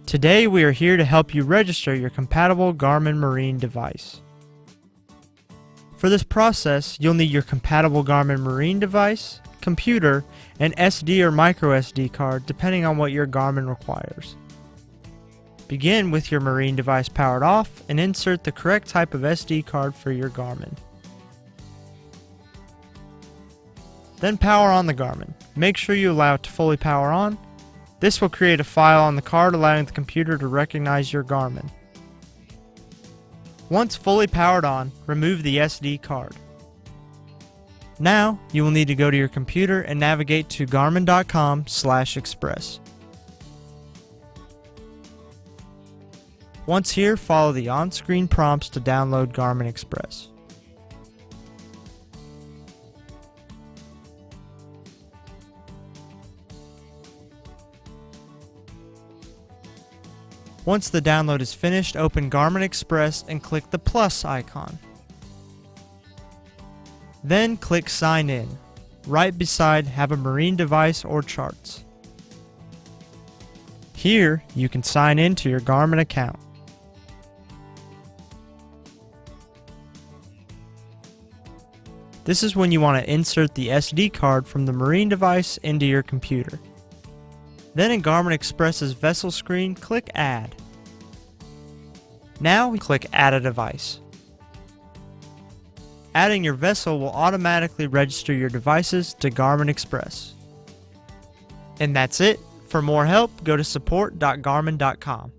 Today we are here to help you register your compatible Garmin Marine device. For this process, you'll need your compatible Garmin Marine device, computer, and SD or micro SD card depending on what your Garmin requires. Begin with your Marine device powered off and insert the correct type of SD card for your Garmin. Then power on the Garmin. Make sure you allow it to fully power on. This will create a file on the card allowing the computer to recognize your Garmin. Once fully powered on, remove the SD card. Now, you will need to go to your computer and navigate to garmin.com/express. Once here, follow the on-screen prompts to download Garmin Express. Once the download is finished, open Garmin Express and click the plus icon. Then click Sign In. Right beside Have a Marine Device or Charts. Here, you can sign in to your Garmin account. This is when you want to insert the SD card from the Marine device into your computer. Then in Garmin Express's vessel screen, click Add. Now click Add a device. Adding your vessel will automatically register your devices to Garmin Express. And that's it. For more help, go to support.garmin.com.